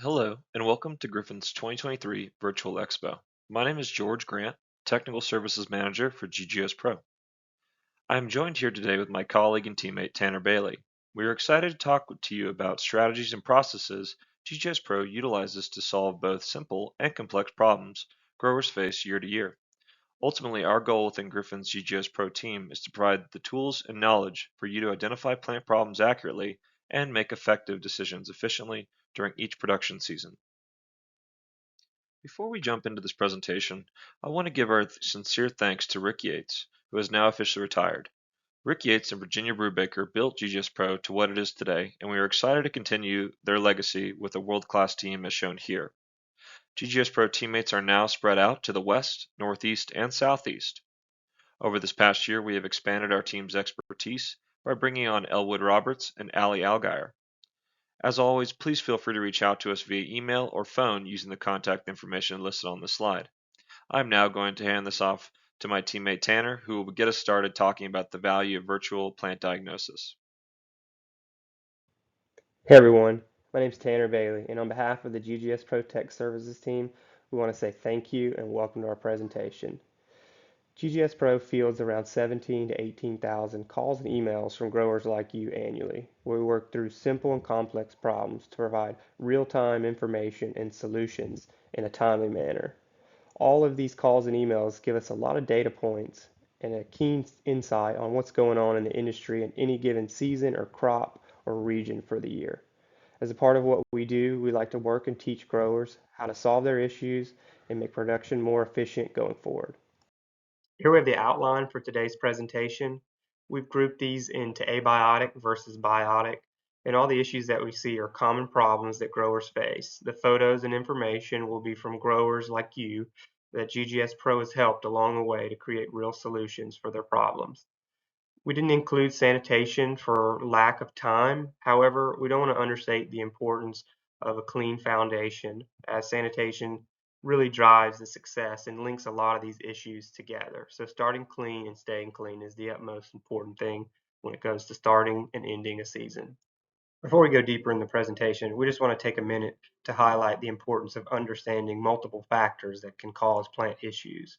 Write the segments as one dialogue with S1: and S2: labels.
S1: Hello, and welcome to Griffin's 2023 Virtual Expo. My name is George Grant, Technical Services Manager for GGS Pro. I am joined here today with my colleague and teammate Tanner Bailey. We are excited to talk to you about strategies and processes GGS Pro utilizes to solve both simple and complex problems growers face year to year. Ultimately, our goal within Griffin's GGS Pro team is to provide the tools and knowledge for you to identify plant problems accurately and make effective decisions efficiently during each production season. Before we jump into this presentation, I want to give our sincere thanks to Rick Yates, who is now officially retired. Rick Yates and Virginia Brubaker built GGS Pro to what it is today, and we are excited to continue their legacy with a world-class team as shown here. GGS Pro teammates are now spread out to the west, northeast, and southeast. Over this past year, we have expanded our team's expertise by bringing on Elwood Roberts and Ali Algier. As always, please feel free to reach out to us via email or phone using the contact information listed on the slide. I'm now going to hand this off to my teammate Tanner, who will get us started talking about the value of virtual plant diagnosis.
S2: Hey everyone, my name is Tanner Bailey, and on behalf of the GGS Pro Tech Services team, we want to say thank you and welcome to our presentation. GGS Pro fields around 17 to 18,000 calls and emails from growers like you annually, where we work through simple and complex problems to provide real-time information and solutions in a timely manner. All of these calls and emails give us a lot of data points and a keen insight on what's going on in the industry in any given season or crop or region for the year. As a part of what we do, we like to work and teach growers how to solve their issues and make production more efficient going forward. Here we have the outline for today's presentation. We've grouped these into abiotic versus biotic, and all the issues that we see are common problems that growers face. The photos and information will be from growers like you that GGS Pro has helped along the way to create real solutions for their problems. We didn't include sanitation for lack of time. However, we don't want to understate the importance of a clean foundation, as sanitation really drives the success and links a lot of these issues together. So starting clean and staying clean is the utmost important thing when it comes to starting and ending a season. Before we go deeper in the presentation, we just want to take a minute to highlight the importance of understanding multiple factors that can cause plant issues.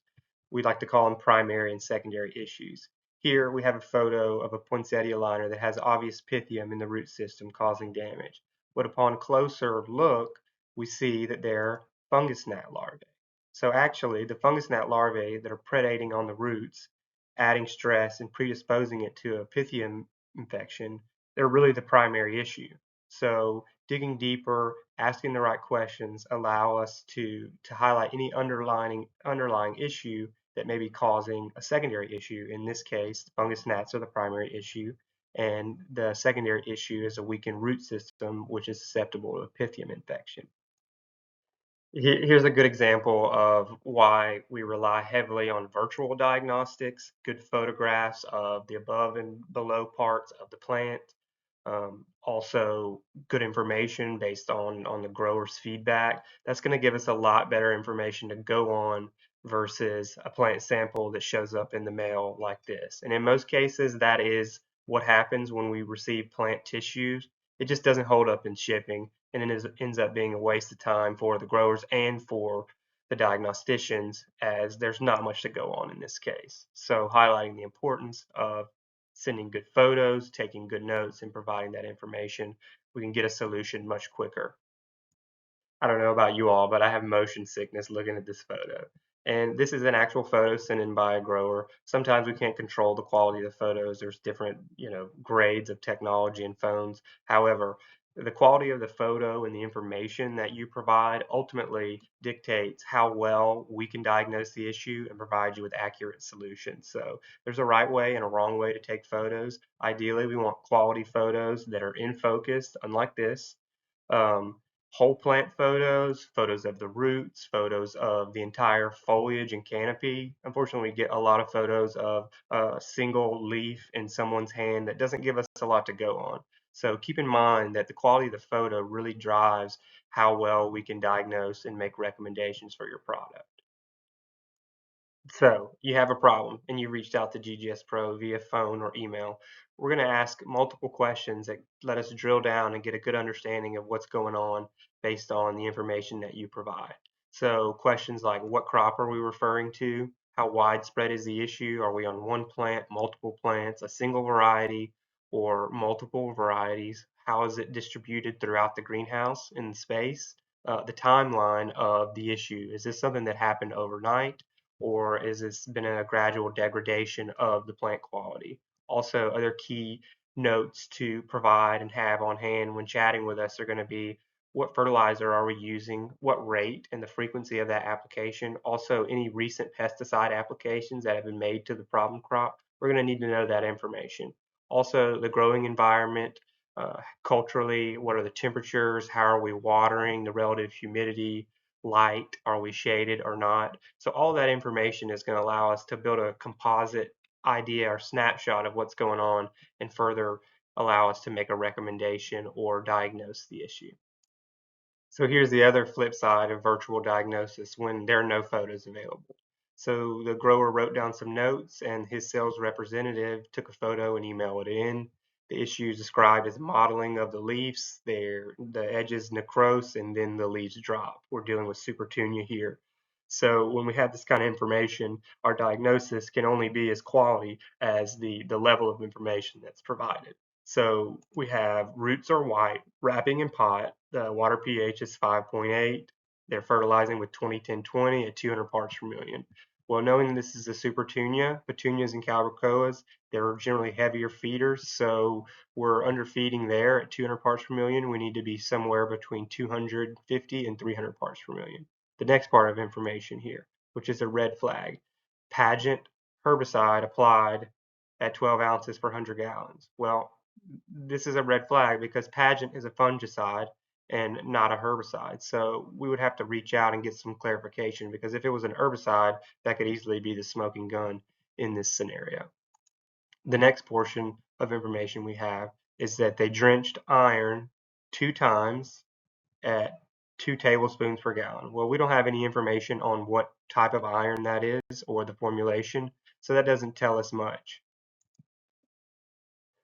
S2: We like to call them primary and secondary issues. Here we have a photo of a poinsettia liner that has obvious pythium in the root system causing damage. But upon closer look, we see that they're fungus gnat larvae. So actually, the fungus gnat larvae that are predating on the roots, adding stress and predisposing it to a pythium infection, they're really the primary issue. So digging deeper, asking the right questions allow us to highlight any underlying issue that may be causing a secondary issue. In this case, fungus gnats are the primary issue, and the secondary issue is a weakened root system, which is susceptible to a pythium infection. Here's a good example of why we rely heavily on virtual diagnostics, good photographs of the above and below parts of the plant, also good information based on the grower's feedback. That's going to give us a lot better information to go on versus a plant sample that shows up in the mail like this. And in most cases, that is what happens when we receive plant tissues. It just doesn't hold up in shipping, and it ends up being a waste of time for the growers and for the diagnosticians, as there's not much to go on in this case. So highlighting the importance of sending good photos, taking good notes, and providing that information, we can get a solution much quicker. I don't know about you all, but I have motion sickness looking at this photo. And this is an actual photo sent in by a grower. Sometimes we can't control the quality of the photos. There's different, grades of technology and phones. However, the quality of the photo and the information that you provide ultimately dictates how well we can diagnose the issue and provide you with accurate solutions. So there's a right way and a wrong way to take photos. Ideally, we want quality photos that are in focus, unlike this. Um, Whole plant photos, photos of the roots, photos of the entire foliage and canopy. Unfortunately, we get a lot of photos of a single leaf in someone's hand that doesn't give us a lot to go on. So keep in mind that the quality of the photo really drives how well we can diagnose and make recommendations for your product. So you have a problem and you reached out to GGS Pro via phone or email. we're going to ask multiple questions that let us drill down and get a good understanding of what's going on based on the information that you provide. So questions like what crop are we referring to? How widespread is the issue? Are we on one plant, multiple plants, a single variety, or multiple varieties? How is it distributed throughout the greenhouse in space? The timeline of the issue. Is this something that happened overnight, or is this been a gradual degradation of the plant quality? Also, other key notes to provide and have on hand when chatting with us are going to be what fertilizer are we using, what rate and the frequency of that application. Also, any recent pesticide applications that have been made to the problem crop, we're going to need to know that information. Also, the growing environment, culturally, what are the temperatures, how are we watering, the relative humidity, light, are we shaded or not. So all that information is going to allow us to build a composite idea or snapshot of what's going on and further allow us to make a recommendation or diagnose the issue. So here's the other flip side of virtual diagnosis when there are no photos available. So the grower wrote down some notes and his sales representative took a photo and emailed it in. The issue is described as mottling of the leaves, the edges necrose, and then the leaves drop. We're dealing with Supertunia here. So when we have this kind of information, our diagnosis can only be as quality as the level of information that's provided. So we have roots are white, wrapping in pot, the water pH is 5.8, they're fertilizing with 20-10-20 at 200 parts per million. Well, knowing this is a Supertunia, petunias and calibrachoas, they're generally heavier feeders, so we're underfeeding there at 200 parts per million. We need to be somewhere between 250 and 300 parts per million. The next part of information here, which is a red flag, Pageant herbicide applied at 12 ounces per 100 gallons. Well, this is a red flag because Pageant is a fungicide and not a herbicide. So we would have to reach out and get some clarification because if it was an herbicide, that could easily be the smoking gun in this scenario. The next portion of information we have is that they drenched iron 2 times at 2 tablespoons per gallon. Well, we don't have any information on what type of iron that is or the formulation, so that doesn't tell us much.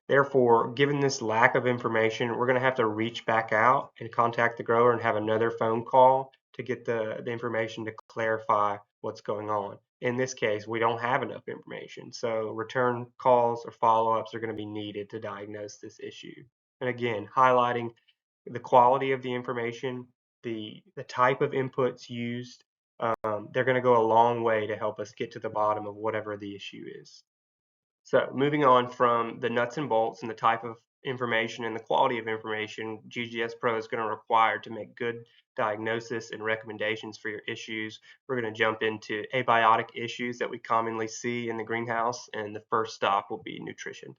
S2: Therefore, given this lack of information, we're going to have to reach back out and contact the grower and have another phone call to get the information to clarify what's going on. In this case, we don't have enough information, so return calls or follow-ups are going to be needed to diagnose this issue. And again, highlighting the quality of the information, the type of inputs used, they're going to go a long way to help us get to the bottom of whatever the issue is. So moving on from the nuts and bolts and the type of information and the quality of information GGS Pro is going to require to make good diagnosis and recommendations for your issues, we're going to jump into abiotic issues that we commonly see in the greenhouse, and the first stop will be nutrition.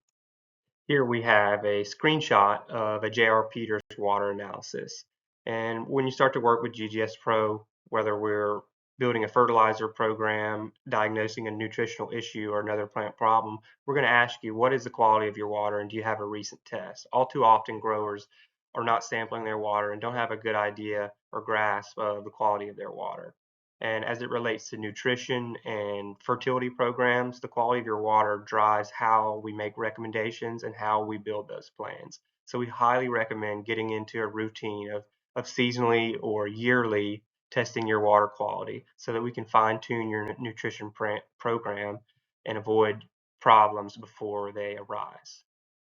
S2: Here we have a screenshot of a J.R. Peters water analysis. And when you start to work with GGS Pro, whether we're building a fertilizer program, diagnosing a nutritional issue or another plant problem, we're going to ask you, what is the quality of your water and do you have a recent test? All too often growers are not sampling their water and don't have a good idea or grasp of the quality of their water. And as it relates to nutrition and fertility programs, the quality of your water drives how we make recommendations and how we build those plans. So we highly recommend getting into a routine of seasonally or yearly testing your water quality so that we can fine tune your nutrition program and avoid problems before they arise.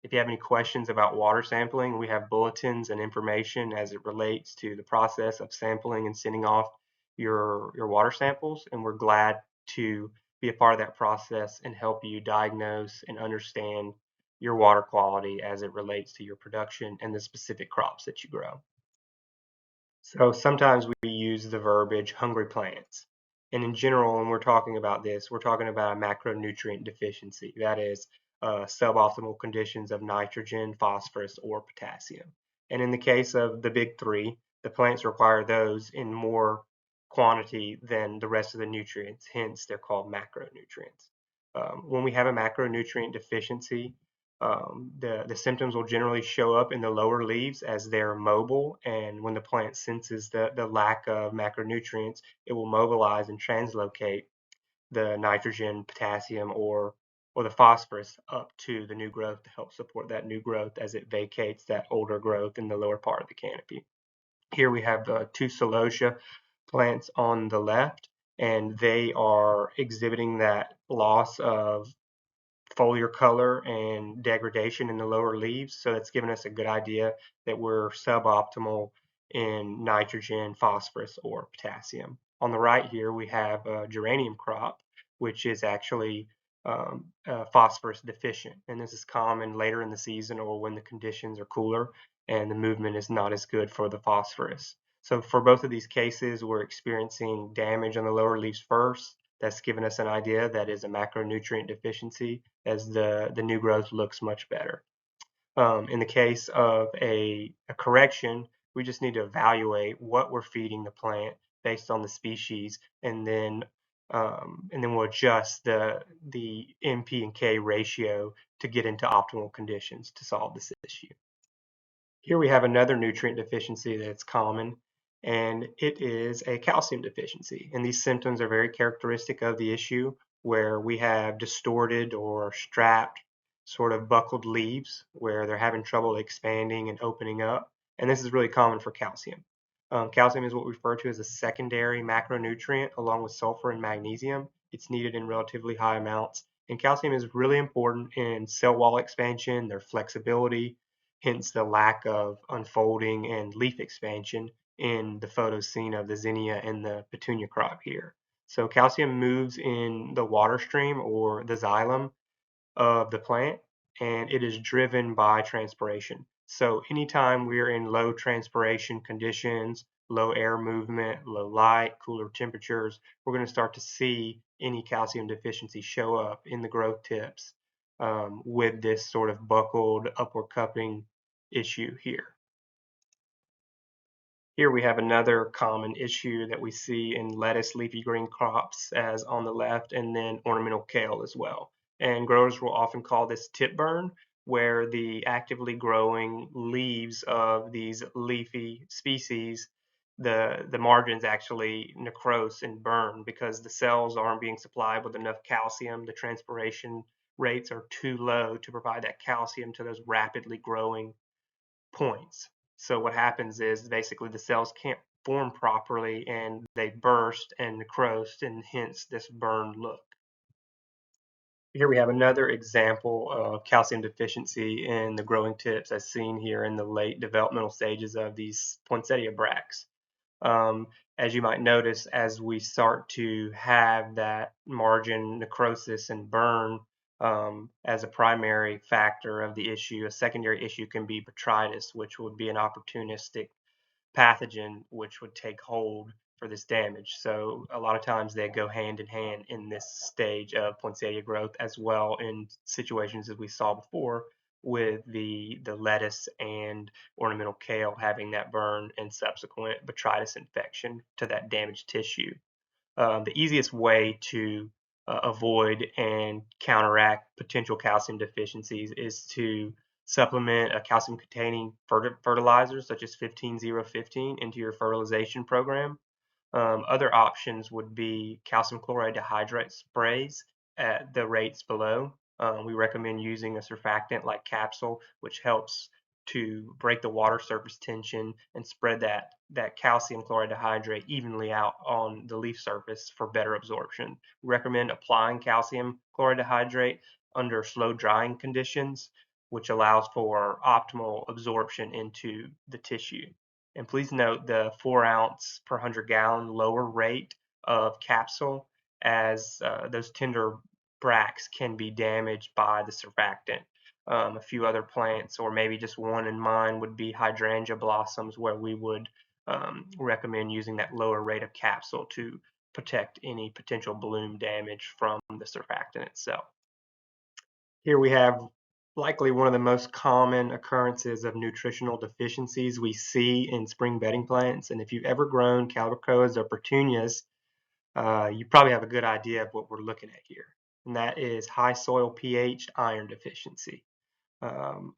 S2: If you have any questions about water sampling, we have bulletins and information as it relates to the process of sampling and sending off your water samples, and we're glad to be a part of that process and help you diagnose and understand your water quality as it relates to your production and the specific crops that you grow. So sometimes we use the verbiage hungry plants. And in general, when we're talking about this, we're talking about a macronutrient deficiency. That is suboptimal conditions of nitrogen, phosphorus, or potassium. And in the case of the big three, the plants require those in more quantity than the rest of the nutrients. Hence, they're called macronutrients. When we have a macronutrient deficiency, the symptoms will generally show up in the lower leaves as they're mobile, and when the plant senses the lack of macronutrients, it will mobilize and translocate the nitrogen, potassium, or or the phosphorus up to the new growth to help support that new growth as it vacates that older growth in the lower part of the canopy. Here we have two celosia plants on the left, and they are exhibiting that loss of foliar color and degradation in the lower leaves. So that's given us a good idea that we're suboptimal in nitrogen, phosphorus, or potassium. On the right here, we have a geranium crop, which is actually phosphorus deficient. And this is common later in the season or when the conditions are cooler and the movement is not as good for the phosphorus. So for both of these cases, we're experiencing damage on the lower leaves first. That's given us an idea that is a macronutrient deficiency as the new growth looks much better. In the case of a correction, we just need to evaluate what we're feeding the plant based on the species, and then we'll adjust the NP and K ratio to get into optimal conditions to solve this issue. Here we have another nutrient deficiency that's common, and it is a calcium deficiency. And these symptoms are very characteristic of the issue, where we have distorted or strapped, sort of buckled leaves, where they're having trouble expanding and opening up. And this is really common for calcium. Calcium is what we refer to as a secondary macronutrient along with sulfur and magnesium. It's needed in relatively high amounts. And calcium is really important in cell wall expansion, their flexibility, hence the lack of unfolding and leaf expansion in the photoscene of the zinnia and the petunia crop here. So calcium moves in the water stream or the xylem of the plant, and it is driven by transpiration. So anytime we're in low transpiration conditions, low air movement, low light, cooler temperatures, we're going to start to see any calcium deficiency show up in the growth tips with this sort of buckled upward cupping issue here. Here we have another common issue that we see in lettuce, leafy green crops as on the left, and then ornamental kale as well. And growers will often call this tip burn, where the actively growing leaves of these leafy species, the margins actually necrose and burn because the cells aren't being supplied with enough calcium. The transpiration rates are too low to provide that calcium to those rapidly growing points. So what happens is basically the cells can't form properly and they burst and necrose, and hence this burned look. Here we have another example of calcium deficiency in the growing tips as seen here in the late developmental stages of these poinsettia bracts. As you might notice, as we start to have that margin necrosis and burn as a primary factor of the issue, a secondary issue can be botrytis, which would be an opportunistic pathogen which would take hold for this damage. So a lot of times they go hand in hand in this stage of poinsettia growth, as well in situations as we saw before with the lettuce and ornamental kale having that burn and subsequent botrytis infection to that damaged tissue. The easiest way to avoid and counteract potential calcium deficiencies is to supplement a calcium containing fertilizer such as 15015 into your fertilization program. Other options would be calcium chloride dihydrate sprays at the rates below. We recommend using a surfactant like Capsule, which helps to break the water surface tension and spread that calcium chloride dihydrate evenly out on the leaf surface for better absorption. We recommend applying calcium chloride dihydrate under slow drying conditions, which allows for optimal absorption into the tissue. And please note the 4 ounce per 100 gallon lower rate of Capsule, as those tender bracts can be damaged by the surfactant. A few other plants, or maybe just one in mind, would be hydrangea blossoms, where we would recommend using that lower rate of Capsule to protect any potential bloom damage from the surfactant itself. Here we have likely one of the most common occurrences of nutritional deficiencies we see in spring bedding plants. And if you've ever grown calibrachoas or petunias, you probably have a good idea of what we're looking at here. And that is high soil pH iron deficiency.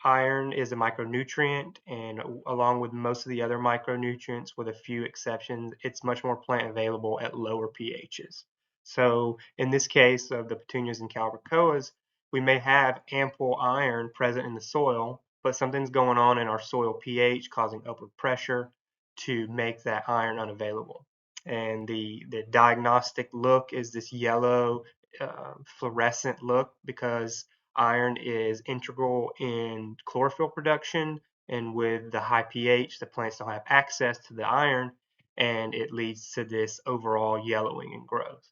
S2: Iron is a micronutrient, and along with most of the other micronutrients, with a few exceptions, it's much more plant available at lower pHs. So in this case of the petunias and calibrachoas, we may have ample iron present in the soil, but something's going on in our soil pH causing upward pressure to make that iron unavailable. And the diagnostic look is this yellow fluorescent look because iron is integral in chlorophyll production, and with the high pH, the plants don't have access to the iron, and it leads to this overall yellowing and growth.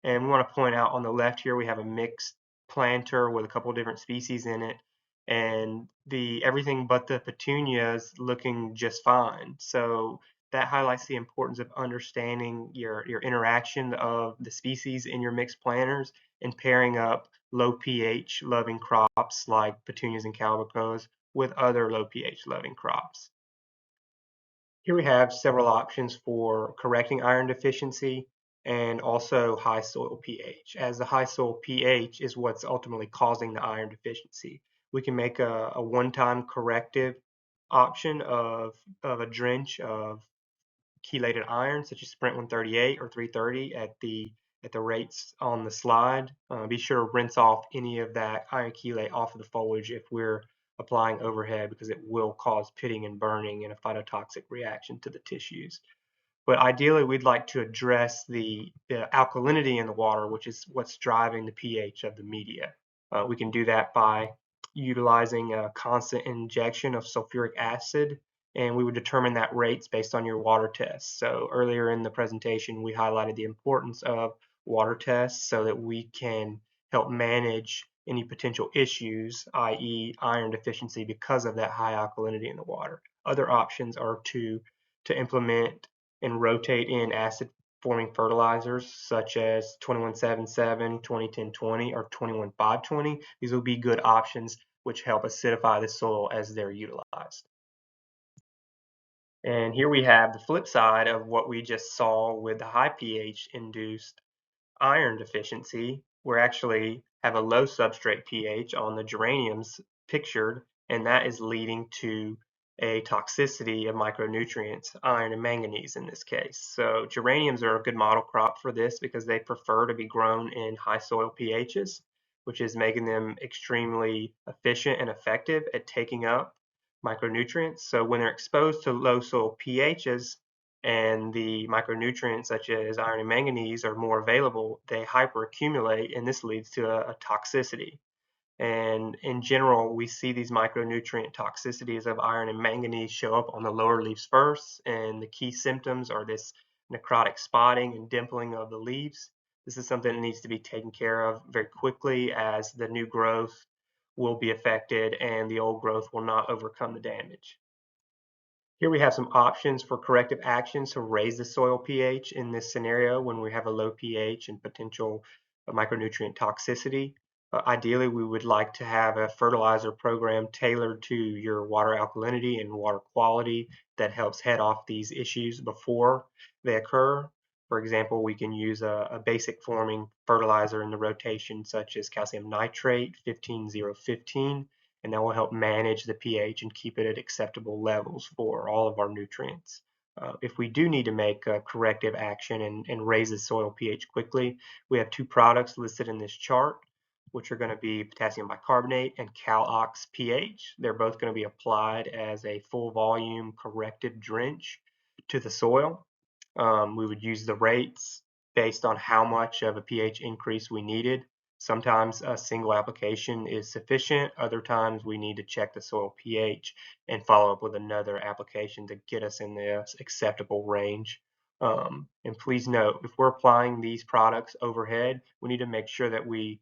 S2: And we want to point out on the left here, we have a mixed planter with a couple different species in it, and the everything but the petunias looking just fine. So that highlights the importance of understanding your interaction of the species in your mixed planters and pairing up low pH loving crops like petunias and calabacos with other low pH loving crops. Here we have several options for correcting iron deficiency and also high soil pH, as the high soil pH is what's ultimately causing the iron deficiency. We can make a one-time corrective option of a drench of chelated iron, such as Sprint 138 or 330 at the rates on the slide. Be sure to rinse off any of that iron chelate off of the foliage if we're applying overhead, because it will cause pitting and burning and a phytotoxic reaction to the tissues. But ideally, we'd like to address the alkalinity in the water, which is what's driving the pH of the media. We can do that by utilizing a constant injection of sulfuric acid, and we would determine that rates based on your water tests. So earlier in the presentation, we highlighted the importance of water tests so that we can help manage any potential issues, i.e. iron deficiency, because of that high alkalinity in the water. Other options are to implement and rotate in acid forming fertilizers such as 2177, 2010-20, or 21520. These will be good options which help acidify the soil as they're utilized. And here we have the flip side of what we just saw with the high pH induced iron deficiency. We actually have a low substrate pH on the geraniums pictured, and that is leading to a toxicity of micronutrients, iron and manganese in this case. So geraniums are a good model crop for this because they prefer to be grown in high soil pHs, which is making them extremely efficient and effective at taking up micronutrients. So when they're exposed to low soil pHs, and the micronutrients such as iron and manganese are more available, they hyperaccumulate, and this leads to a toxicity. And in general, we see these micronutrient toxicities of iron and manganese show up on the lower leaves first, and the key symptoms are this necrotic spotting and dimpling of the leaves. This is something that needs to be taken care of very quickly, as the new growth will be affected and the old growth will not overcome the damage. Here we have some options for corrective actions to raise the soil pH in this scenario when we have a low pH and potential micronutrient toxicity. Ideally, we would like to have a fertilizer program tailored to your water alkalinity and water quality that helps head off these issues before they occur. For example, we can use a basic forming fertilizer in the rotation, such as calcium nitrate 15015, and that will help manage the pH and keep it at acceptable levels for all of our nutrients. If we do need to make a corrective action and raise the soil pH quickly, we have two products listed in this chart, which are going to be potassium bicarbonate and CalOx pH. They're both going to be applied as a full volume corrective drench to the soil. We would use the rates based on how much of a pH increase we needed. Sometimes a single application is sufficient. Other times we need to check the soil pH and follow up with another application to get us in the acceptable range. And please note, if we're applying these products overhead, we need to make sure that we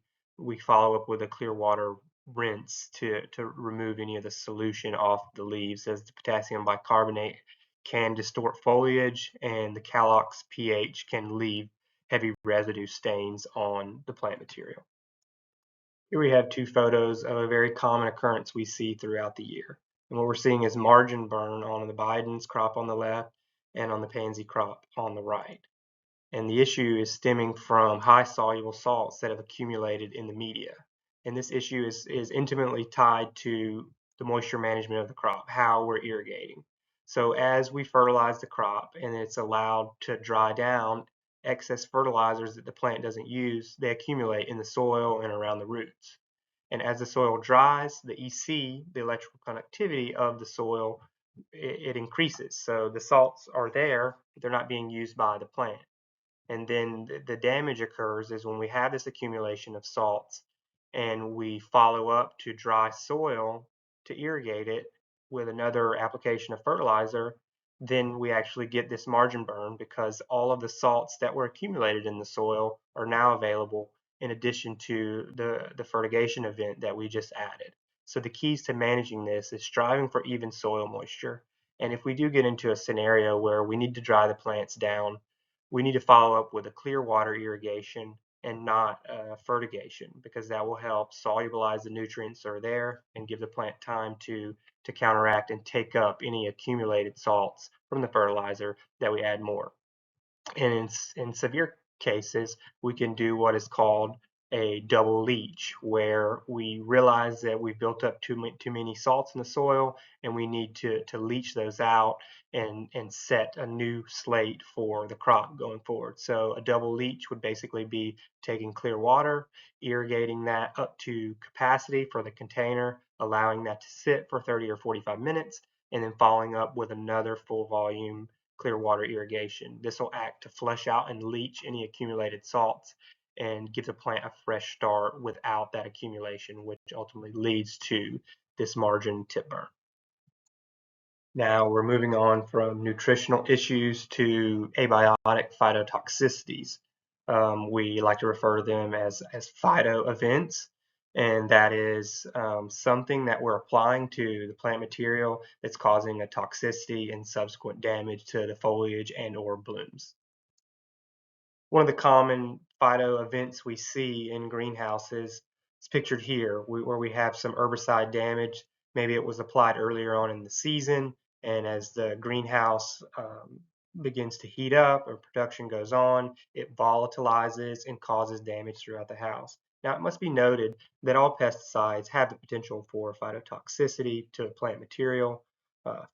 S2: follow up with a clear water rinse to remove any of the solution off the leaves, as the potassium bicarbonate can distort foliage and the CalOx pH can leave heavy residue stains on the plant material. Here we have two photos of a very common occurrence we see throughout the year. And what we're seeing is margin burn on the Biden's crop on the left and on the pansy crop on the right. And the issue is stemming from high soluble salts that have accumulated in the media. And this issue is intimately tied to the moisture management of the crop, how we're irrigating. So as we fertilize the crop and it's allowed to dry down, excess fertilizers that the plant doesn't use, they accumulate in the soil and around the roots. And as the soil dries, the EC, the electrical conductivity of the soil, it increases. So the salts are there, but they're not being used by the plant. And then the damage occurs is when we have this accumulation of salts and we follow up to dry soil to irrigate it with another application of fertilizer, then we actually get this margin burn because all of the salts that were accumulated in the soil are now available in addition to the fertigation event that we just added. So the keys to managing this is striving for even soil moisture. And if we do get into a scenario where we need to dry the plants down, we need to follow up with a clear water irrigation and not fertigation, because that will help solubilize the nutrients that are there and give the plant time to counteract and take up any accumulated salts from the fertilizer that we add more. And in severe cases, we can do what is called a double leach, where we realize that we've built up too many salts in the soil and we need to leach those out and set a new slate for the crop going forward. So a double leach would basically be taking clear water, irrigating that up to capacity for the container, allowing that to sit for 30 or 45 minutes, and then following up with another full volume clear water irrigation. This will act to flush out and leach any accumulated salts and give the plant a fresh start without that accumulation, which ultimately leads to this margin tip burn. Now we're moving on from nutritional issues to abiotic phytotoxicities. We like to refer to them as phyto events, and that is something that we're applying to the plant material that's causing a toxicity and subsequent damage to the foliage and or blooms. One of the common phyto events we see in greenhouses is pictured here, where we have some herbicide damage. Maybe it was applied earlier on in the season, and as the greenhouse begins to heat up or production goes on, it volatilizes and causes damage throughout the house. Now, it must be noted that all pesticides have the potential for phytotoxicity to plant material.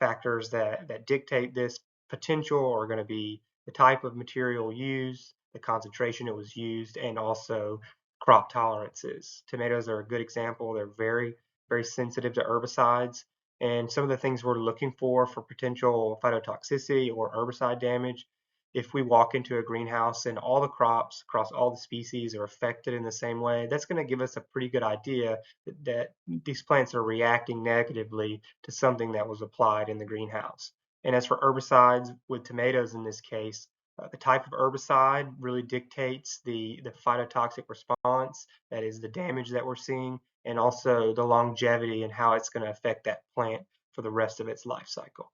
S2: Factors that dictate this potential are going to be the type of material used, the concentration it was used, and also crop tolerances. Tomatoes are a good example. They're very, very sensitive to herbicides. And some of the things we're looking for potential phytotoxicity or herbicide damage, if we walk into a greenhouse and all the crops across all the species are affected in the same way, that's going to give us a pretty good idea that these plants are reacting negatively to something that was applied in the greenhouse. And as for herbicides, with tomatoes in this case, the type of herbicide really dictates the phytotoxic response, that is the damage that we're seeing, and also the longevity and how it's going to affect that plant for the rest of its life cycle.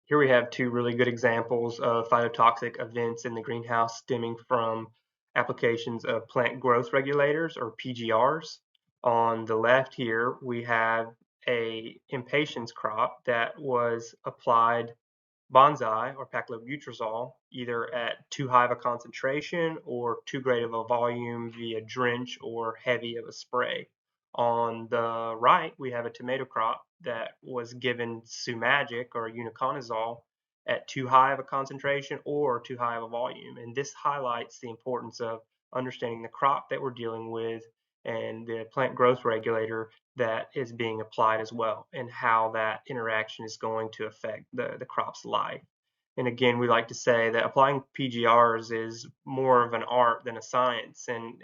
S2: Here we have two really good examples of phytotoxic events in the greenhouse stemming from applications of plant growth regulators, or PGRs. On the left here, we have a impatiens crop that was applied bonsai or paclobutrazol either at too high of a concentration or too great of a volume via drench or heavy of a spray. On the right, we have a tomato crop that was given Sumagic or uniconazole at too high of a concentration or too high of a volume. And this highlights the importance of understanding the crop that we're dealing with and the plant growth regulator that is being applied as well, and how that interaction is going to affect the crop's life. And again, we like to say that applying PGRs is more of an art than a science, and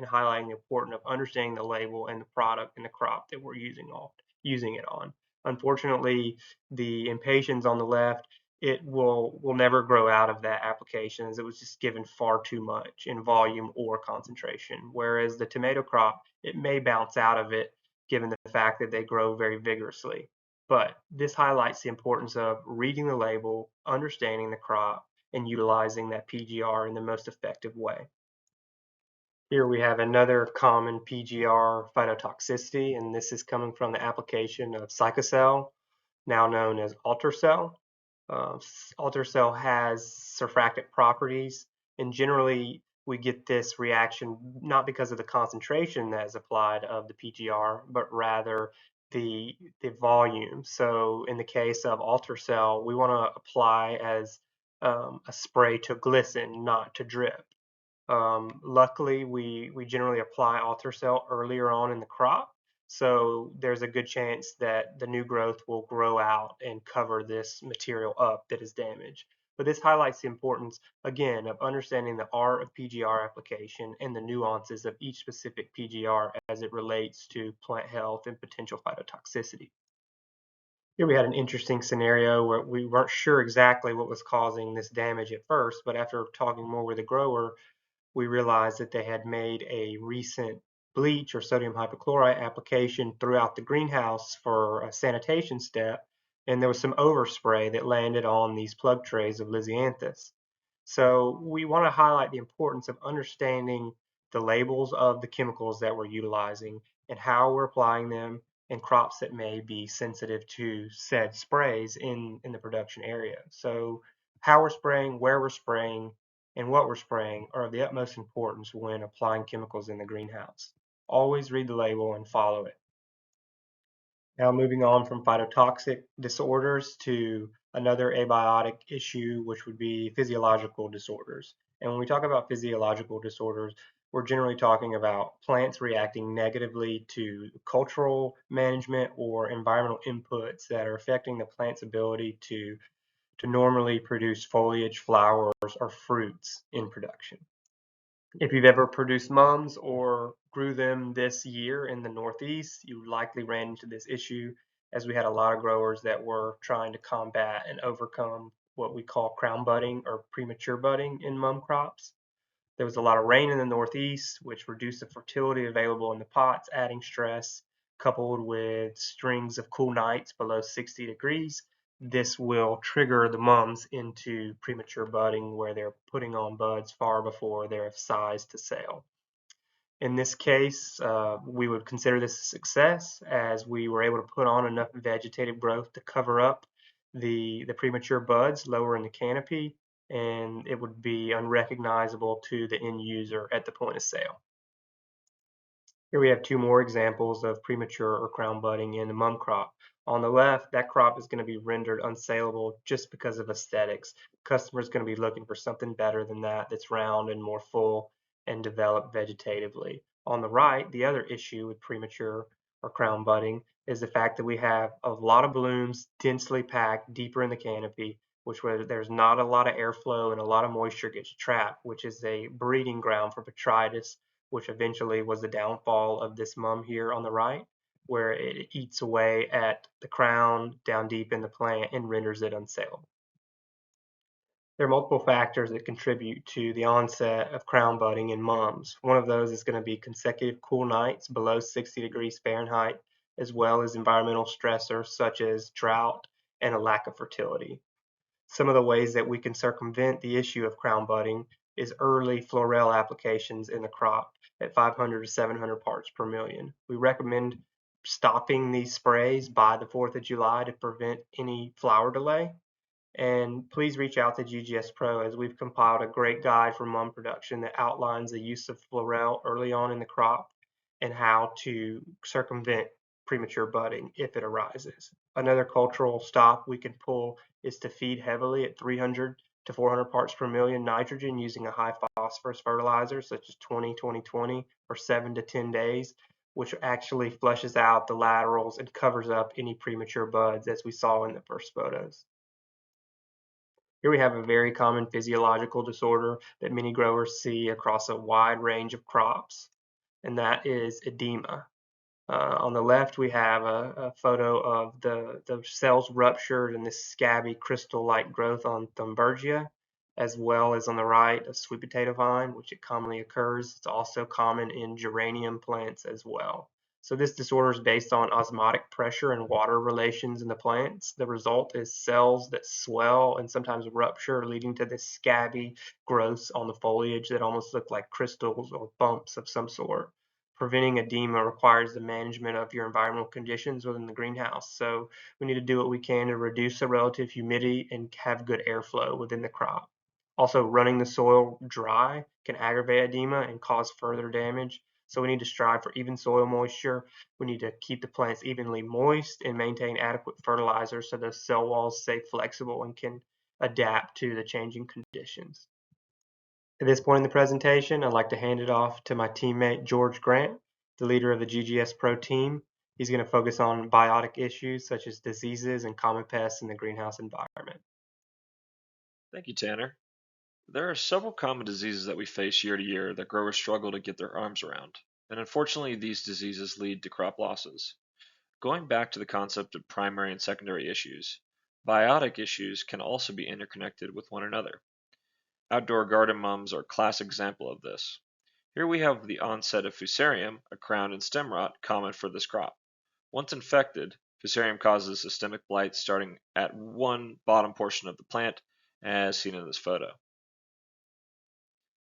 S2: highlighting the importance of understanding the label and the product and the crop that we're using it on. Unfortunately, the impatiens on the left, it will never grow out of that application, as it was just given far too much in volume or concentration. Whereas the tomato crop, it may bounce out of it given the fact that they grow very vigorously. But this highlights the importance of reading the label, understanding the crop, and utilizing that PGR in the most effective way. Here we have another common PGR phytotoxicity, and this is coming from the application of Cycocel, now known as Altercel. Altercel has surfactant properties, and generally we get this reaction not because of the concentration that is applied of the PGR, but rather the volume. So in the case of Altercel, we want to apply as a spray to glisten, not to drip. Luckily, we generally apply Ultracell earlier on in the crop, so there's a good chance that the new growth will grow out and cover this material up that is damaged. But this highlights the importance, again, of understanding the art of PGR application and the nuances of each specific PGR as it relates to plant health and potential phytotoxicity. Here we had an interesting scenario where we weren't sure exactly what was causing this damage at first, but after talking more with the grower, we realized that they had made a recent bleach or sodium hypochlorite application throughout the greenhouse for a sanitation step, and there was some overspray that landed on these plug trays of Lisianthus. So we want to highlight the importance of understanding the labels of the chemicals that we're utilizing and how we're applying them in crops that may be sensitive to said sprays in the production area. So how we're spraying, where we're spraying, and what we're spraying are of the utmost importance when applying chemicals in the greenhouse. Always read the label and follow it. Now moving on from phytotoxic disorders to another abiotic issue, which would be physiological disorders. And when we talk about physiological disorders, we're generally talking about plants reacting negatively to cultural management or environmental inputs that are affecting the plant's ability to normally produce foliage, flowers, or fruits in production. If you've ever produced mums or grew them this year in the Northeast, you likely ran into this issue as we had a lot of growers that were trying to combat and overcome what we call crown budding or premature budding in mum crops. There was a lot of rain in the Northeast, which reduced the fertility available in the pots, adding stress, coupled with strings of cool nights below 60 degrees. This will trigger the mums into premature budding where they're putting on buds far before they're of size to sale. In this case, we would consider this a success as we were able to put on enough vegetative growth to cover up the premature buds lower in the canopy, and it would be unrecognizable to the end user at the point of sale. Here we have two more examples of premature or crown budding in the mum crop. On the left, that crop is going to be rendered unsaleable just because of aesthetics. Customer's going to be looking for something better than that that's round and more full and developed vegetatively. On the right, the other issue with premature or crown budding is the fact that we have a lot of blooms densely packed deeper in the canopy, which where there's not a lot of airflow and a lot of moisture gets trapped, which is a breeding ground for botrytis, which eventually was the downfall of this mum here on the right, where it eats away at the crown down deep in the plant and renders it unsaleable. There are multiple factors that contribute to the onset of crown budding in mums. One of those is going to be consecutive cool nights below 60 degrees Fahrenheit, as well as environmental stressors such as drought and a lack of fertility. Some of the ways that we can circumvent the issue of crown budding is early Florel applications in the crop at 500 to 700 parts per million. We recommend stopping these sprays by the 4th of July to prevent any flower delay. And please reach out to GGS Pro as we've compiled a great guide for mum production that outlines the use of Florel early on in the crop and how to circumvent premature budding if it arises. Another cultural stop we can pull is to feed heavily at 300 to 400 parts per million nitrogen using a high phosphorus fertilizer such as 20-20-20 for 7 to 10 days, which actually flushes out the laterals and covers up any premature buds as we saw in the first photos. Here we have a very common physiological disorder that many growers see across a wide range of crops, and that is edema. On the left, we have a photo of the cells ruptured and this scabby crystal-like growth on Thunbergia, as well as on the right, a sweet potato vine, which it commonly occurs. It's also common in geranium plants as well. So this disorder is based on osmotic pressure and water relations in the plants. The result is cells that swell and sometimes rupture, leading to this scabby growths on the foliage that almost look like crystals or bumps of some sort. Preventing edema requires the management of your environmental conditions within the greenhouse. So we need to do what we can to reduce the relative humidity and have good airflow within the crop. Also, running the soil dry can aggravate edema and cause further damage. So we need to strive for even soil moisture. We need to keep the plants evenly moist and maintain adequate fertilizer so those cell walls stay flexible and can adapt to the changing conditions. At this point in the presentation, I'd like to hand it off to my teammate George Grant, the leader of the GGS Pro team. He's going to focus on biotic issues such as diseases and common pests in the greenhouse environment.
S1: Thank you, Tanner. There are several common diseases that we face year to year that growers struggle to get their arms around, and unfortunately, these diseases lead to crop losses. Going back to the concept of primary and secondary issues, biotic issues can also be interconnected with one another. Outdoor garden mums are a classic example of this. Here we have the onset of Fusarium, a crown and stem rot common for this crop. Once infected, Fusarium causes systemic blight starting at one bottom portion of the plant, as seen in this photo.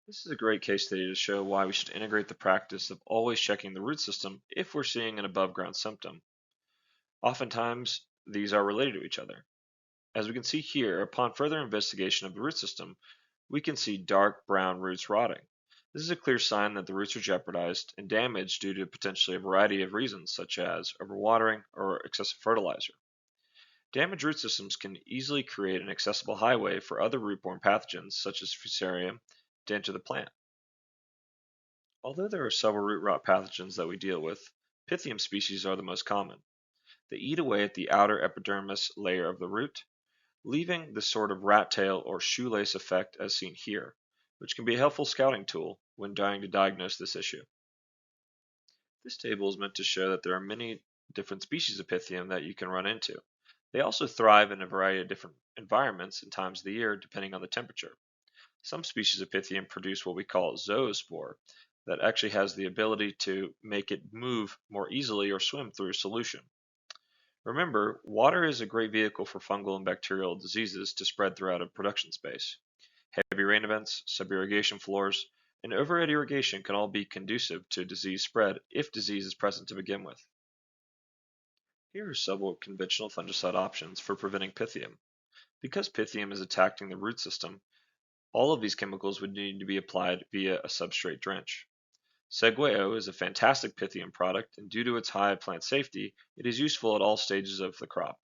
S1: This is a great case study to show why we should integrate the practice of always checking the root system if we're seeing an above ground symptom. Oftentimes, these are related to each other. As we can see here, upon further investigation of the root system, we can see dark brown roots rotting. This is a clear sign that the roots are jeopardized and damaged due to potentially a variety of reasons, such as overwatering or excessive fertilizer. Damaged root systems can easily create an accessible highway for other root-borne pathogens, such as Fusarium, to enter the plant. Although there are several root rot pathogens that we deal with, Pythium species are the most common. They eat away at the outer epidermis layer of the root, leaving the sort of rat tail or shoelace effect as seen here, which can be a helpful scouting tool when trying to diagnose this issue. This table is meant to show that there are many different species of Pythium that you can run into. They also thrive in a variety of different environments and times of the year depending on the temperature. Some species of Pythium produce what we call zoospore, that actually has the ability to make it move more easily or swim through a solution. Remember, water is a great vehicle for fungal and bacterial diseases to spread throughout a production space. Heavy rain events, sub-irrigation floors, and overhead irrigation can all be conducive to disease spread if disease is present to begin with. Here are several conventional fungicide options for preventing Pythium. Because Pythium is attacking the root system, all of these chemicals would need to be applied via a substrate drench. Segueo is a fantastic Pythium product, and due to its high plant safety, it is useful at all stages of the crop.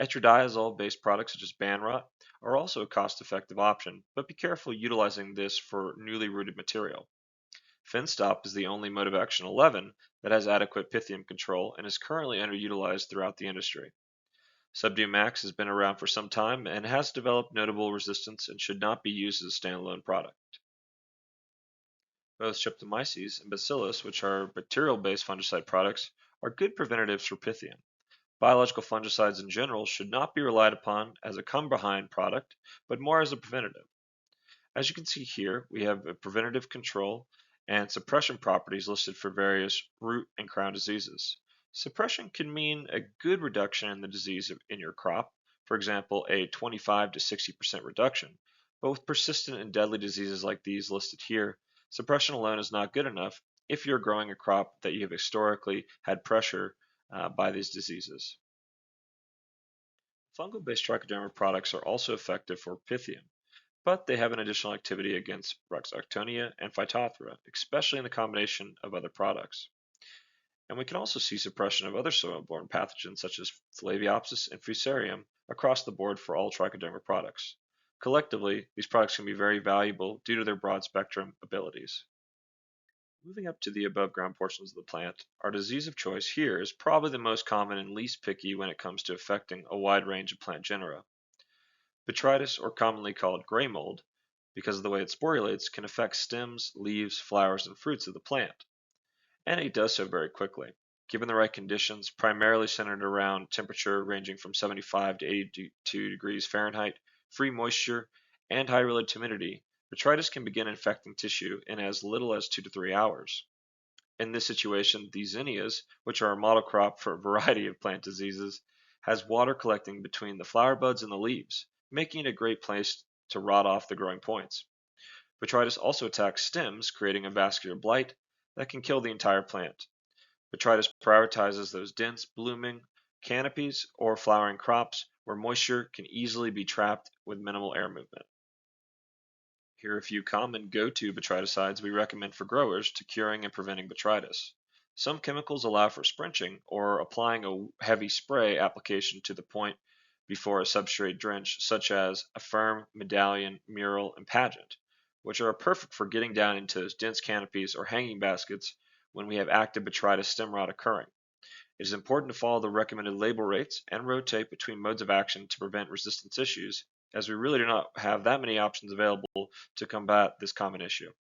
S1: Etradiazole-based products such as Banrot are also a cost-effective option, but be careful utilizing this for newly rooted material. Finstop is the only mode of action 11 that has adequate Pythium control and is currently underutilized throughout the industry. Subdue Max has been around for some time and has developed notable resistance and should not be used as a standalone product. Both Streptomyces and Bacillus, which are bacterial-based fungicide products, are good preventatives for Pythium. Biological fungicides in general should not be relied upon as a come-behind product, but more as a preventative. As you can see here, we have a preventative control and suppression properties listed for various root and crown diseases. Suppression can mean a good reduction in the disease in your crop, for example, a 25 to 60% reduction, but with persistent and deadly diseases like these listed here, suppression alone is not good enough if you're growing a crop that you have historically had pressure by these diseases. Fungal-based trichoderma products are also effective for Pythium, but they have an additional activity against Rhexoctonia and Phytophthora, especially in the combination of other products. And we can also see suppression of other soil-borne pathogens such as Phalaenopsis and Fusarium across the board for all trichoderma products. Collectively, these products can be very valuable due to their broad spectrum abilities. Moving up to the above ground portions of the plant, our disease of choice here is probably the most common and least picky when it comes to affecting a wide range of plant genera. Botrytis, or commonly called gray mold, because of the way it sporulates, can affect stems, leaves, flowers, and fruits of the plant. And it does so very quickly. Given the right conditions, primarily centered around temperature ranging from 75 to 82 degrees Fahrenheit, free moisture, and high relative humidity, botrytis can begin infecting tissue in as little as 2 to 3 hours. In this situation, the zinnias, which are a model crop for a variety of plant diseases, has water collecting between the flower buds and the leaves, making it a great place to rot off the growing points. Botrytis also attacks stems, creating a vascular blight that can kill the entire plant. Botrytis prioritizes those dense, blooming canopies or flowering crops where moisture can easily be trapped with minimal air movement. Here are a few common go-to botryticides we recommend for growers to curing and preventing botrytis. Some chemicals allow for sprinching or applying a heavy spray application to the point before a substrate drench, such as Affirm, Medallion, Mural, and Pageant, which are perfect for getting down into those dense canopies or hanging baskets when we have active botrytis stem rot occurring. It is important to follow the recommended label rates and rotate between modes of action to prevent resistance issues, as we really do not have that many options available to combat this common issue.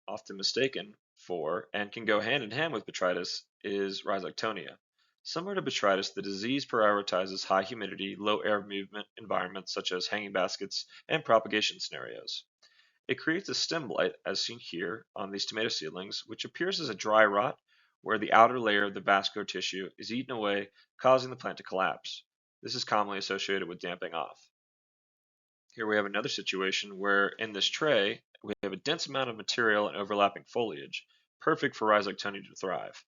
S1: Often mistaken for and can go hand in hand with botrytis is rhizoctonia. Similar to botrytis, the disease prioritizes high humidity, low air movement environments such as hanging baskets and propagation scenarios. It creates a stem blight, as seen here on these tomato seedlings, which appears as a dry rot where the outer layer of the vascular tissue is eaten away, causing the plant to collapse. This is commonly associated with damping off. Here we have another situation where in this tray, we have a dense amount of material and overlapping foliage, perfect for rhizoctonia to thrive.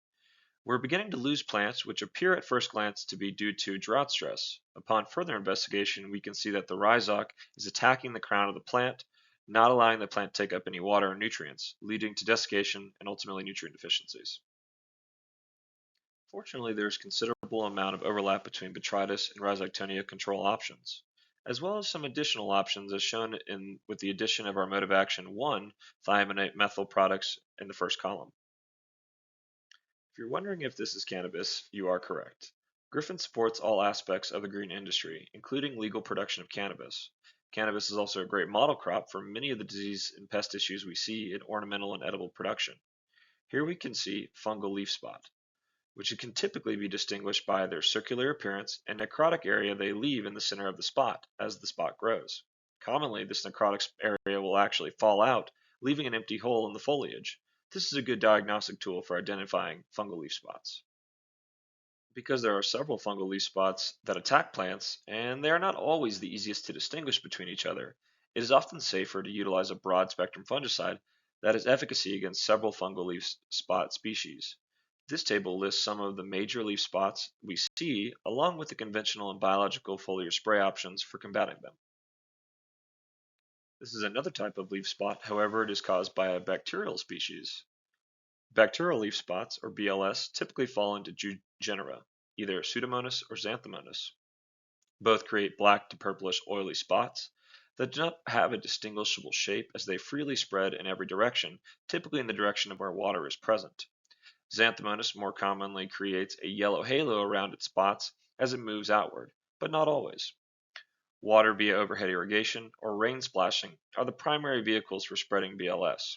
S1: We're beginning to lose plants which appear at first glance to be due to drought stress. Upon further investigation, we can see that the rhizoc is attacking the crown of the plant, not allowing the plant to take up any water or nutrients, leading to desiccation and ultimately nutrient deficiencies. Fortunately, there is considerable amount of overlap between botrytis and rhizoctonia control options, as well as some additional options as shown with the addition of our mode of action 1 thiaminate methyl products in the first column. If you're wondering if this is cannabis, you are correct. Griffin supports all aspects of the green industry, including legal production of cannabis. Cannabis is also a great model crop for many of the disease and pest issues we see in ornamental and edible production. Here we can see fungal leaf spot, which can typically be distinguished by their circular appearance and necrotic area they leave in the center of the spot as the spot grows. Commonly, this necrotic area will actually fall out, leaving an empty hole in the foliage. This is a good diagnostic tool for identifying fungal leaf spots. Because there are several fungal leaf spots that attack plants, and they are not always the easiest to distinguish between each other, it is often safer to utilize a broad spectrum fungicide that has efficacy against several fungal leaf spot species. This table lists some of the major leaf spots we see, along with the conventional and biological foliar spray options for combating them. This is another type of leaf spot, however, it is caused by a bacterial species. Bacterial leaf spots, or BLS, typically fall into genera, either Pseudomonas or Xanthomonas. Both create black to purplish oily spots that do not have a distinguishable shape as they freely spread in every direction, typically in the direction of where water is present. Xanthomonas more commonly creates a yellow halo around its spots as it moves outward, but not always. Water via overhead irrigation or rain splashing are the primary vehicles for spreading BLS.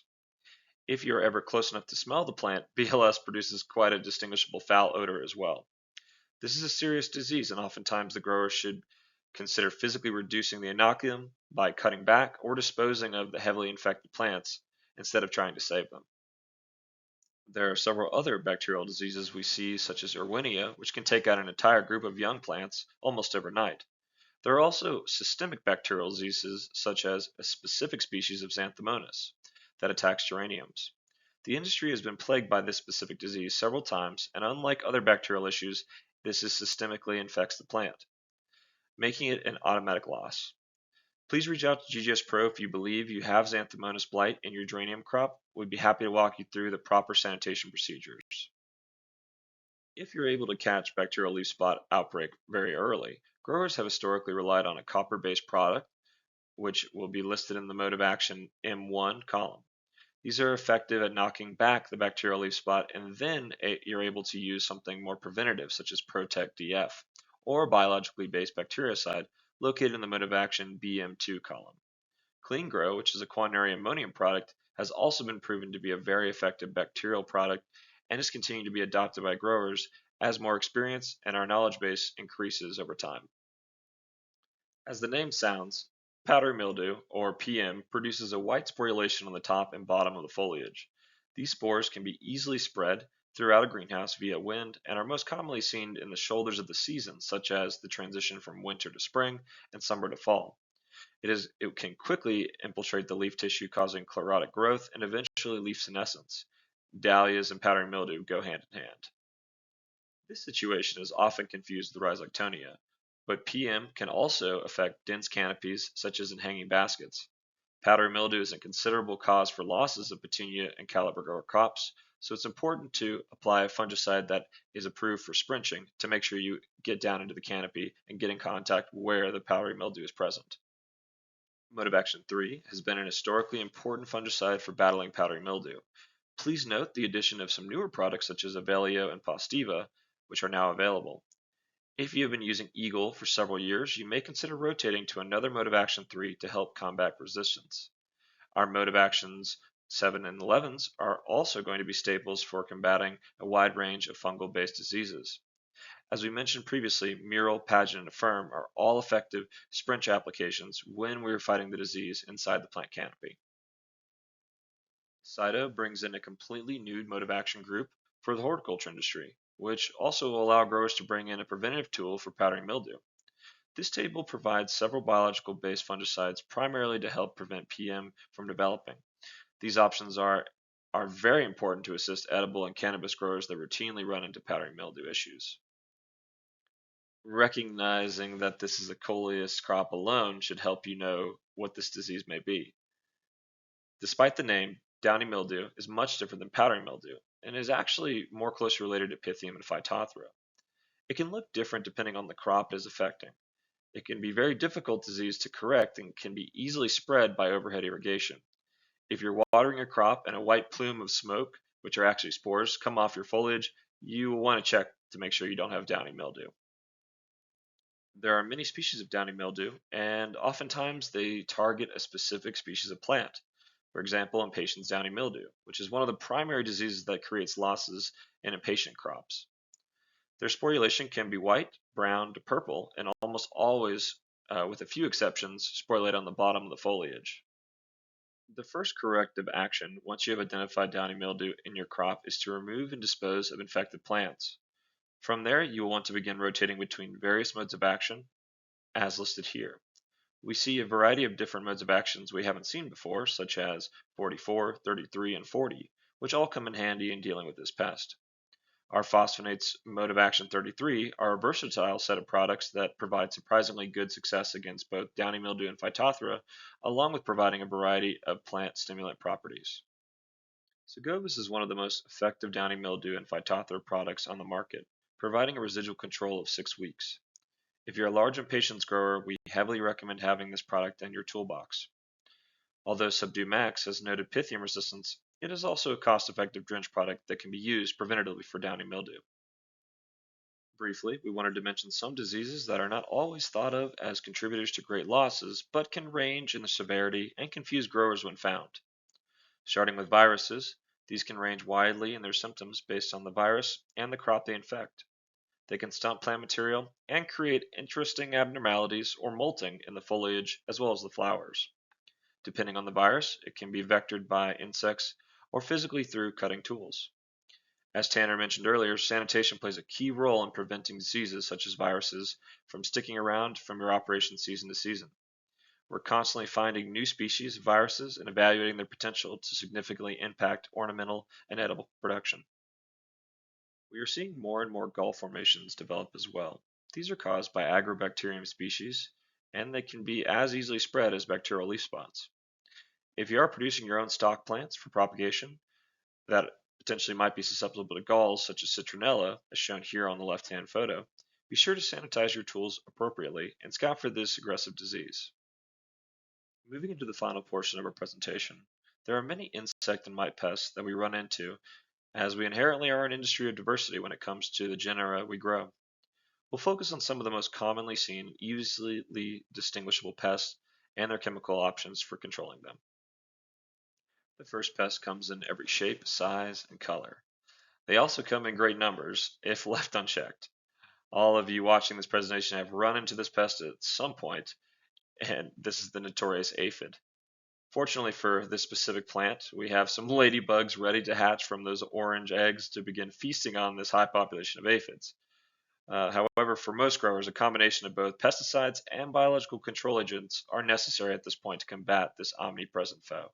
S1: If you are ever close enough to smell the plant, BLS produces quite a distinguishable foul odor as well. This is a serious disease, and oftentimes the grower should consider physically reducing the inoculum by cutting back or disposing of the heavily infected plants instead of trying to save them. There are several other bacterial diseases we see, such as Erwinia, which can take out an entire group of young plants almost overnight. There are also systemic bacterial diseases, such as a specific species of Xanthomonas that attacks geraniums. The industry has been plagued by this specific disease several times, and unlike other bacterial issues, this is systemically infects the plant, making it an automatic loss. Please reach out to GGS Pro if you believe you have Xanthomonas blight in your geranium crop. We'd be happy to walk you through the proper sanitation procedures. If you're able to catch bacterial leaf spot outbreak very early, growers have historically relied on a copper-based product, which will be listed in the mode of action M1 column. These are effective at knocking back the bacterial leaf spot, and then you're able to use something more preventative, such as Protect DF, or a biologically based bactericide located in the mode of action BM2 column. Clean Grow, which is a quaternary ammonium product, has also been proven to be a very effective bacterial product and is continuing to be adopted by growers as more experience and our knowledge base increases over time. As the name sounds, powdery mildew, or PM, produces a white sporulation on the top and bottom of the foliage. These spores can be easily spread throughout a greenhouse via wind and are most commonly seen in the shoulders of the season, such as the transition from winter to spring and summer to fall. It can quickly infiltrate the leaf tissue, causing chlorotic growth and eventually leaf senescence. Dahlias and powdery mildew go hand in hand. This situation is often confused with rhizoctonia, but PM can also affect dense canopies, such as in hanging baskets. Powdery mildew is a considerable cause for losses of petunia and caliber grower crops, so it's important to apply a fungicide that is approved for sprinching to make sure you get down into the canopy and get in contact where the powdery mildew is present. Mode of Action 3 has been an historically important fungicide for battling powdery mildew. Please note the addition of some newer products such as Avelio and Postiva, which are now available. If you have been using Eagle for several years, you may consider rotating to another Mode of Action 3 to help combat resistance. Our Mode of Actions 7 and 11s are also going to be staples for combating a wide range of fungal-based diseases. As we mentioned previously, Mural, Pageant, and Affirm are all effective sprint applications when we are fighting the disease inside the plant canopy. Cyto brings in a completely new mode of action group for the horticulture industry, which also will allow growers to bring in a preventative tool for powdery mildew. This table provides several biological-based fungicides primarily to help prevent PM from developing. These options are very important to assist edible and cannabis growers that routinely run into powdery mildew issues. Recognizing that this is a coleus crop alone should help you know what this disease may be. Despite the name, downy mildew is much different than powdery mildew and is actually more closely related to Pythium and Phytophthora. It can look different depending on the crop it is affecting. It can be very difficult disease to correct and can be easily spread by overhead irrigation. If you're watering your crop and a white plume of smoke, which are actually spores, come off your foliage, you will want to check to make sure you don't have downy mildew. There are many species of downy mildew, and oftentimes they target a specific species of plant. For example, impatiens downy mildew, which is one of the primary diseases that creates losses in impatient crops. Their sporulation can be white, brown to purple, and almost always, with a few exceptions, sporulate on the bottom of the foliage. The first corrective action, once you have identified downy mildew in your crop, is to remove and dispose of infected plants. From there, you will want to begin rotating between various modes of action, as listed here. We see a variety of different modes of actions we haven't seen before, such as 44, 33, and 40, which all come in handy in dealing with this pest. Our phosphonates mode of action 33 are a versatile set of products that provide surprisingly good success against both downy mildew and Phytophthora, along with providing a variety of plant stimulant properties. Segovus is one of the most effective downy mildew and Phytophthora products on the market, providing a residual control of 6 weeks. If you're a large impatiens grower, we heavily recommend having this product in your toolbox. Although Subdue Max has noted Pythium resistance, it is also a cost-effective drench product that can be used preventatively for downy mildew. Briefly, we wanted to mention some diseases that are not always thought of as contributors to great losses, but can range in the severity and confuse growers when found. Starting with viruses, these can range widely in their symptoms based on the virus and the crop they infect. They can stunt plant material and create interesting abnormalities or molting in the foliage as well as the flowers. Depending on the virus, it can be vectored by insects or physically through cutting tools. As Tanner mentioned earlier, sanitation plays a key role in preventing diseases such as viruses from sticking around from your operation season to season. We're constantly finding new species of viruses and evaluating their potential to significantly impact ornamental and edible production. We are seeing more and more gall formations develop as well. These are caused by Agrobacterium species, and they can be as easily spread as bacterial leaf spots. If you are producing your own stock plants for propagation that potentially might be susceptible to galls such as citronella, as shown here on the left-hand photo, be sure to sanitize your tools appropriately and scout for this aggressive disease. Moving into the final portion of our presentation, there are many insect and mite pests that we run into as we inherently are an industry of diversity when it comes to the genera we grow. We'll focus on some of the most commonly seen, easily distinguishable pests and their chemical options for controlling them. The first pest comes in every shape, size, and color. They also come in great numbers if left unchecked. All of you watching this presentation have run into this pest at some point, and this is the notorious aphid. Fortunately for this specific plant, we have some ladybugs ready to hatch from those orange eggs to begin feasting on this high population of aphids. However, for most growers, a combination of both pesticides and biological control agents are necessary at this point to combat this omnipresent foe.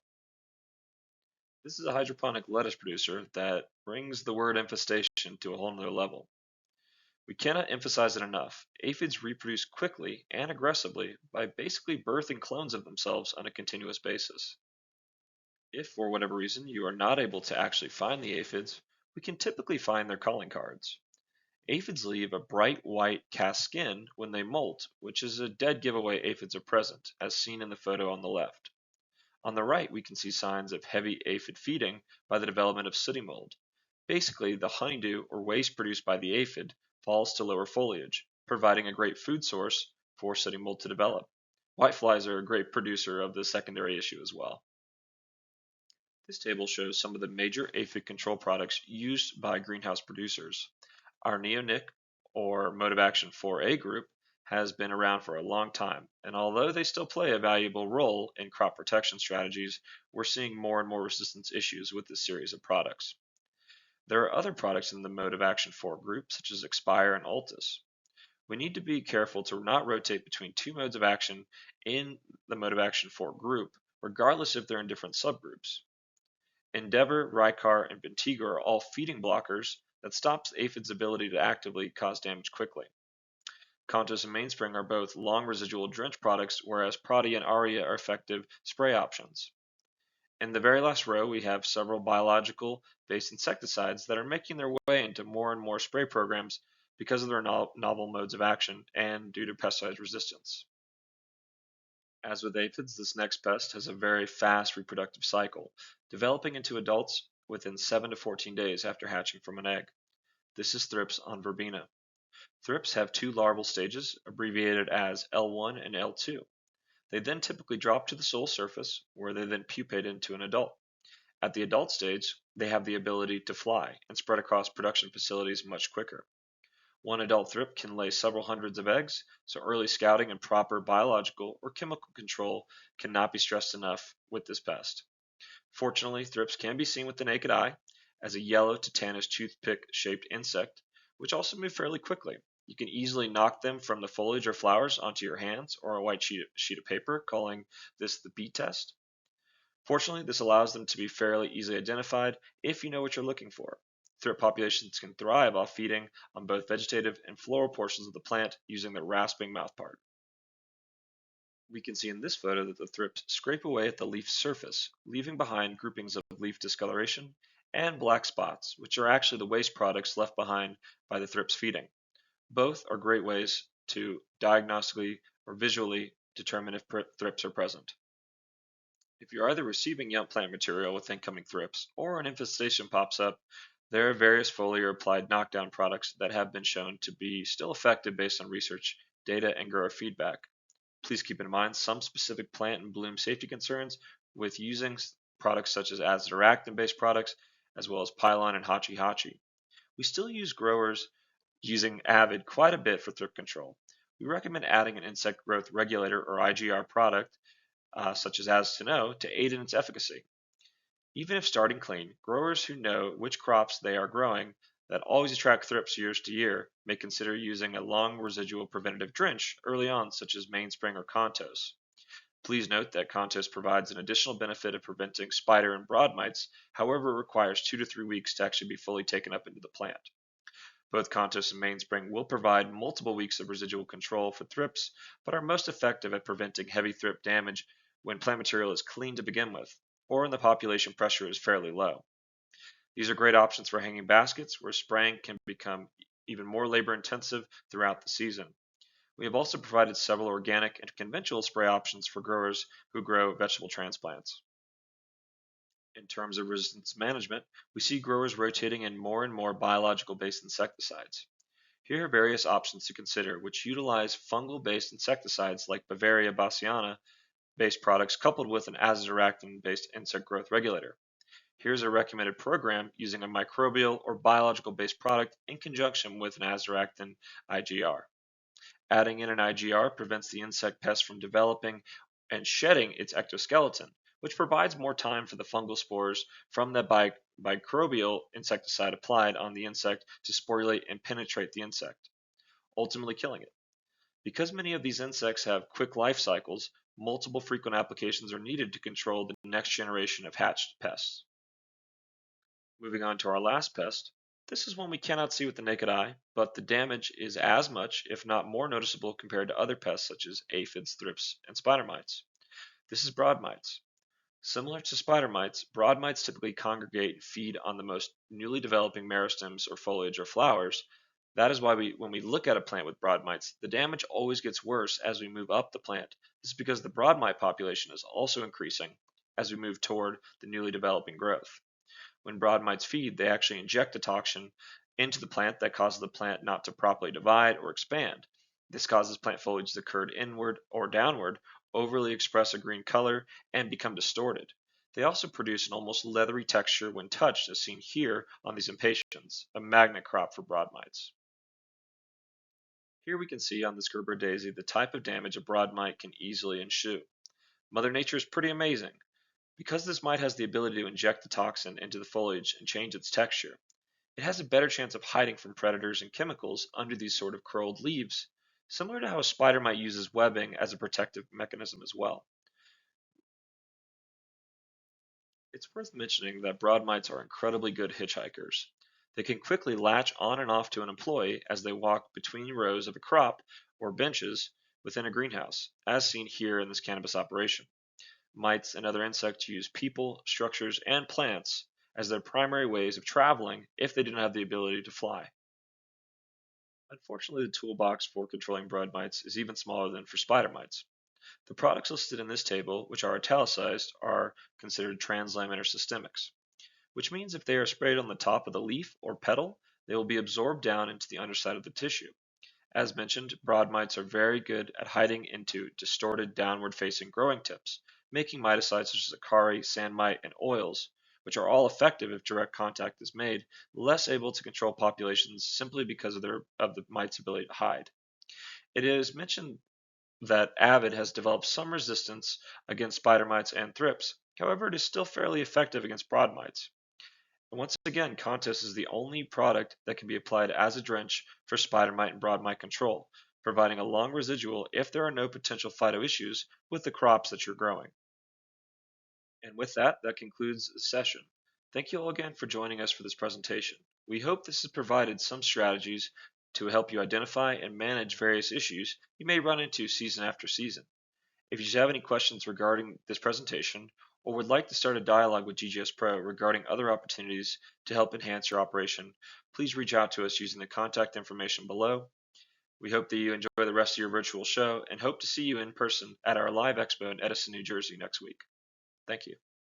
S1: This is a hydroponic lettuce producer that brings the word infestation to a whole nother level. We cannot emphasize it enough. Aphids reproduce quickly and aggressively by basically birthing clones of themselves on a continuous basis. If for whatever reason you are not able to actually find the aphids, we can typically find their calling cards. Aphids leave a bright white cast skin when they molt, which is a dead giveaway aphids are present, as seen in the photo on the left. On the right, we can see signs of heavy aphid feeding by the development of sooty mold. Basically, the honeydew or waste produced by the aphid falls to lower foliage, providing a great food source for sooty mold to develop. Whiteflies are a great producer of the secondary issue as well. This table shows some of the major aphid control products used by greenhouse producers. Our neonic, or mode of action 4A group, has been around for a long time, and although they still play a valuable role in crop protection strategies, we're seeing more and more resistance issues with this series of products. There are other products in the mode of action 4 group, such as Expire and Altus. We need to be careful to not rotate between two modes of action in the mode of action 4 group, regardless if they're in different subgroups. Endeavor, Rycar, and Bentigo are all feeding blockers that stops aphids' ability to actively cause damage quickly. Contos and Mainspring are both long residual drench products, whereas Prodia and Aria are effective spray options. In the very last row, we have several biological-based insecticides that are making their way into more and more spray programs because of their novel modes of action and due to pesticide resistance. As with aphids, this next pest has a very fast reproductive cycle, developing into adults within 7 to 14 days after hatching from an egg. This is Thrips on Verbena. Thrips have two larval stages, abbreviated as L1 and L2. They then typically drop to the soil surface, where they then pupate into an adult. At the adult stage, they have the ability to fly and spread across production facilities much quicker. One adult thrip can lay several hundreds of eggs, so early scouting and proper biological or chemical control cannot be stressed enough with this pest. Fortunately, thrips can be seen with the naked eye as a yellow to tannish toothpick-shaped insect, which also move fairly quickly. You can easily knock them from the foliage or flowers onto your hands or a white sheet of paper, calling this the bee test. Fortunately, this allows them to be fairly easily identified if you know what you're looking for. Thrip populations can thrive off feeding on both vegetative and floral portions of the plant using their rasping mouthpart. We can see in this photo that the thrips scrape away at the leaf surface, leaving behind groupings of leaf discoloration and black spots, which are actually the waste products left behind by the thrips feeding. Both are great ways to diagnostically or visually determine if thrips are present. If you're either receiving young plant material with incoming thrips or an infestation pops up, there are various foliar applied knockdown products that have been shown to be still effective based on research, data, and grower feedback. Please keep in mind some specific plant and bloom safety concerns with using products such as azoractin-based products, as well as Pylon and Hachi Hachi. We still use growers using Avid quite a bit for thrip control. We recommend adding an insect growth regulator or IGR product, such as Aztino, to aid in its efficacy. Even if starting clean, growers who know which crops they are growing that always attract thrips years to year may consider using a long residual preventative drench early on, such as Mainspring or Contos. Please note that Contos provides an additional benefit of preventing spider and broad mites, however, it requires 2 to 3 weeks to actually be fully taken up into the plant. Both Contos and Mainspring will provide multiple weeks of residual control for thrips, but are most effective at preventing heavy thrip damage when plant material is clean to begin with, or when the population pressure is fairly low. These are great options for hanging baskets where spraying can become even more labor intensive throughout the season. We have also provided several organic and conventional spray options for growers who grow vegetable transplants. In terms of resistance management, we see growers rotating in more and more biological-based insecticides. Here are various options to consider which utilize fungal-based insecticides like Bavaria bassiana-based products coupled with an azoractin-based insect growth regulator. Here's a recommended program using a microbial or biological-based product in conjunction with an azoractin IGR. Adding in an IGR prevents the insect pest from developing and shedding its ectoskeleton, which provides more time for the fungal spores from the microbial insecticide applied on the insect to sporulate and penetrate the insect, ultimately killing it. Because many of these insects have quick life cycles, multiple frequent applications are needed to control the next generation of hatched pests. Moving on to our last pest, this is one we cannot see with the naked eye, but the damage is as much, if not more noticeable compared to other pests such as aphids, thrips, and spider mites. This is broad mites. Similar to spider mites, broad mites typically congregate and feed on the most newly developing meristems or foliage or flowers That is why when we look at a plant with broad mites, the damage always gets worse as we move up the plant. This is because the broad mite population is also increasing as we move toward the newly developing growth. When broad mites feed, they actually inject a toxin into the plant that causes the plant not to properly divide or expand. This causes plant foliage to curve inward or downward, overly express a green color, and become distorted. They also produce an almost leathery texture when touched, as seen here on these impatiens, a magnet crop for broad mites. Here we can see on this Gerber daisy the type of damage a broad mite can easily ensue. Mother Nature is pretty amazing. Because this mite has the ability to inject the toxin into the foliage and change its texture, it has a better chance of hiding from predators and chemicals under these sort of curled leaves, similar to how a spider might uses webbing as a protective mechanism as well. It's worth mentioning that broad mites are incredibly good hitchhikers. They can quickly latch on and off to an employee as they walk between rows of a crop or benches within a greenhouse, as seen here in this cannabis operation. Mites and other insects use people, structures, and plants as their primary ways of traveling if they do not have the ability to fly. Unfortunately, the toolbox for controlling broad mites is even smaller than for spider mites. The products listed in this table, which are italicized, are considered translaminar systemics, which means if they are sprayed on the top of the leaf or petal, they will be absorbed down into the underside of the tissue. As mentioned, broad mites are very good at hiding into distorted downward-facing growing tips, making miticides such as acari, sand mite, and oils, which are all effective if direct contact is made, less able to control populations simply because of the mite's ability to hide. It is mentioned that Avid has developed some resistance against spider mites and thrips. However, it is still fairly effective against broad mites. And once again, Contos is the only product that can be applied as a drench for spider mite and broad mite control, providing a long residual if there are no potential phyto issues with the crops that you're growing. And with that, that concludes the session. Thank you all again for joining us for this presentation. We hope this has provided some strategies to help you identify and manage various issues you may run into season after season. If you have any questions regarding this presentation or would like to start a dialogue with GGS Pro regarding other opportunities to help enhance your operation, please reach out to us using the contact information below. We hope that you enjoy the rest of your virtual show and hope to see you in person at our live expo in Edison, New Jersey next week. Thank you.